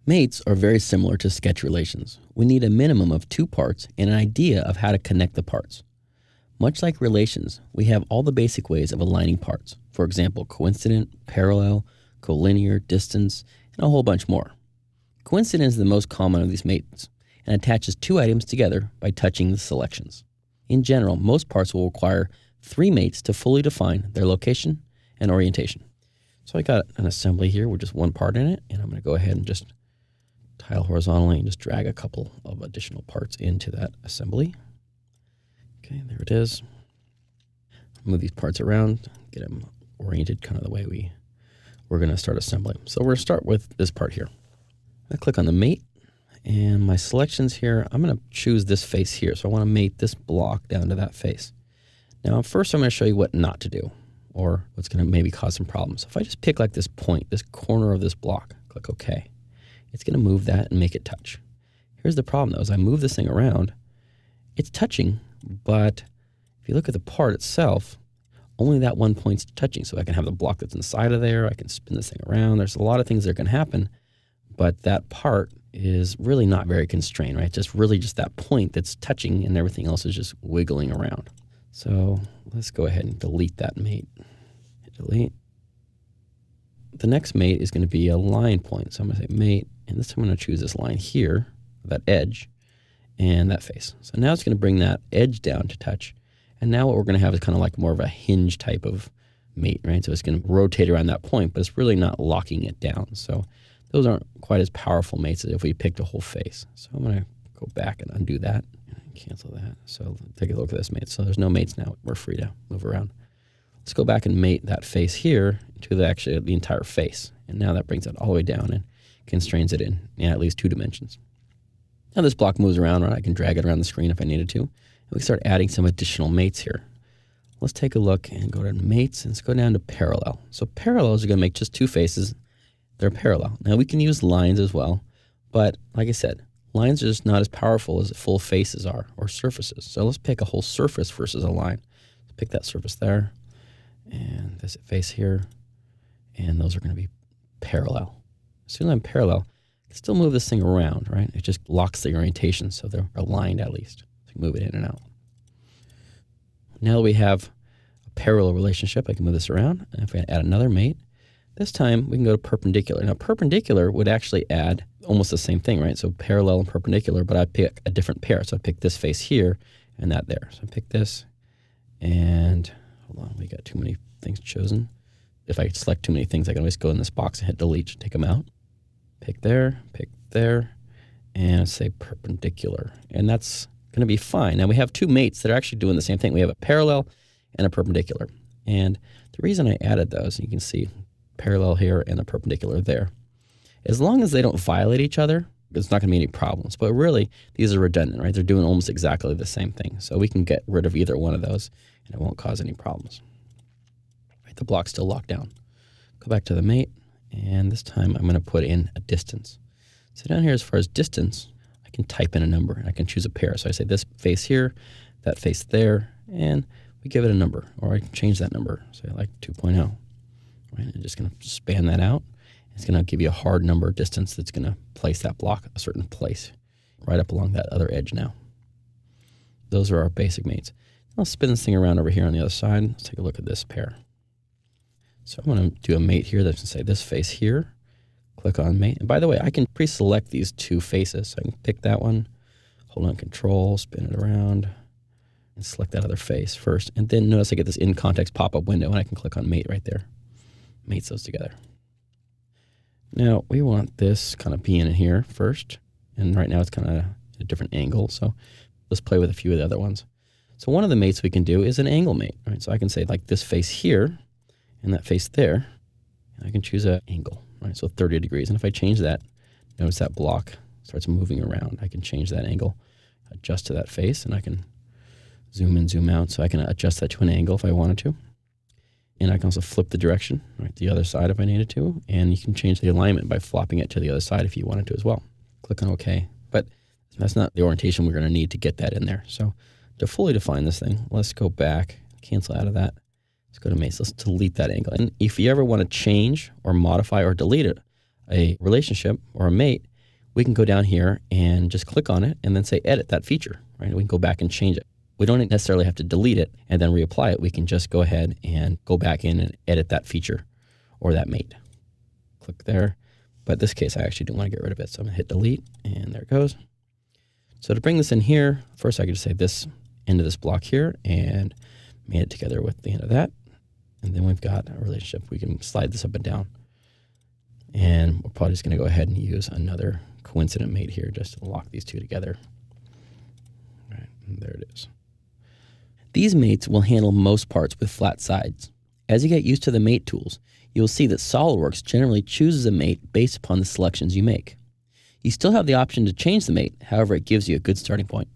Mates are very similar to sketch relations. We need a minimum of two parts and an idea of how to connect the parts. Much like relations, we have all the basic ways of aligning parts. For example, coincident, parallel, collinear, distance, and a whole bunch more. Coincident is the most common of these mates and attaches two items together by touching the selections. In general, most parts will require three mates to fully define their location and orientation. So I got an assembly here with just one part in it, and I'm going to go ahead and just tile horizontally and just drag a couple of additional parts into that assembly. Okay, there it is. Move these parts around, get them oriented kind of the way we're going to start assembling. So we're going to start with this part here. I click on the mate, and my selections here, I'm going to choose this face here. So I want to mate this block down to that face. Now first I'm going to show you what not to do, or what's going to maybe cause some problems. If I just pick like this point, this corner of this block, click OK. It's going to move that and make it touch. Here's the problem though, as I move this thing around, it's touching, but if you look at the part itself, only that one point's touching. So I can have the block that's inside of there, I can spin this thing around. There's a lot of things that can happen, but that part is really not very constrained, right? Just really just that point that's touching and everything else is just wiggling around. So let's go ahead and delete that mate. Hit delete. The next mate is going to be a line point. So I'm going to say mate, and this time I'm going to choose this line here, that edge, and that face. So now it's going to bring that edge down to touch. And now what we're going to have is kind of like more of a hinge type of mate, right? So it's going to rotate around that point, but it's really not locking it down. So those aren't quite as powerful mates as if we picked a whole face. So I'm going to go back and undo that and cancel that. So take a look at this mate. So there's no mates now. We're free to move around. Let's go back and mate that face here to the entire face. And now that brings it all the way down and constrains it in at least 2 dimensions. Now this block moves around, right? I can drag it around the screen if I needed to. And we start adding some additional mates here. Let's take a look and go to mates and let's go down to parallel. So parallels are going to make just 2 faces. They're parallel. Now we can use lines as well, but like I said, lines are just not as powerful as full faces are, or surfaces. So let's pick a whole surface versus a line. Let's pick that surface there, and this face here, and those are going to be parallel. As soon as I'm parallel, I can still move this thing around, right? It just locks the orientation, so they're aligned at least. So move it in and out. Now that we have a parallel relationship, I can move this around, and if I add another mate, this time we can go to perpendicular. Now perpendicular would actually add almost the same thing, right? So parallel and perpendicular, but I'd pick a different pair. So I'd pick this face here and that there. So I pick this, and hold on, we got too many things chosen. If I select too many things, I can always go in this box and hit delete, take them out. Pick there, and say perpendicular. And that's going to be fine. Now we have 2 mates that are actually doing the same thing. We have a parallel and a perpendicular. And the reason I added those, you can see parallel here and a perpendicular there. As long as they don't violate each other, there's not going to be any problems. But really, these are redundant, right? They're doing almost exactly the same thing. So we can get rid of either one of those, and it won't cause any problems. Right, the block's still locked down. Go back to the mate, and this time I'm going to put in a distance. So down here, as far as distance, I can type in a number, and I can choose a pair. So I say this face here, that face there, and we give it a number, or I can change that number. Say like 2.0. Right, I'm just going to span that out. It's going to give you a hard number distance that's going to place that block a certain place right up along that other edge now. Those are our basic mates. I'll spin this thing around over here on the other side. Let's take a look at this pair. So I'm going to do a mate here that's going to say this face here. Click on mate. And by the way, I can pre-select these 2 faces. So I can pick that one, hold on control, spin it around, and select that other face first. And then notice I get this in context pop-up window, and I can click on mate right there. Mates those together. Now we want this kind of being in here first, and right now it's kind of a different angle, so let's play with a few of the other ones. So one of the mates we can do is an angle mate, right? So I can say like this face here and that face there, and I can choose an angle, right? So 30 degrees, and if I change that, notice that block starts moving around. I can change that angle, adjust to that face, and I can zoom in, zoom out, so I can adjust that to an angle if I wanted to. And I can also flip the direction, right, the other side if I needed to. And you can change the alignment by flopping it to the other side if you wanted to as well. Click on OK. But that's not the orientation we're going to need to get that in there. So to fully define this thing, let's go back, cancel out of that. Let's go to mates. Let's delete that angle. And if you ever want to change or modify or delete it, a relationship or a mate, we can go down here and just click on it and then say edit that feature, right? We can go back and change it. We don't necessarily have to delete it and then reapply it. We can just go ahead and go back in and edit that feature or that mate. Click there. But in this case, I actually do want to get rid of it. So I'm going to hit delete, and there it goes. So to bring this in here, first I could just say this end of this block here and mate it together with the end of that. And then we've got a relationship. We can slide this up and down. And we're probably just going to go ahead and use another coincident mate here just to lock these two together. All right, and there it is. These mates will handle most parts with flat sides. As you get used to the mate tools, you'll see that SOLIDWORKS generally chooses a mate based upon the selections you make. You still have the option to change the mate, however it gives you a good starting point.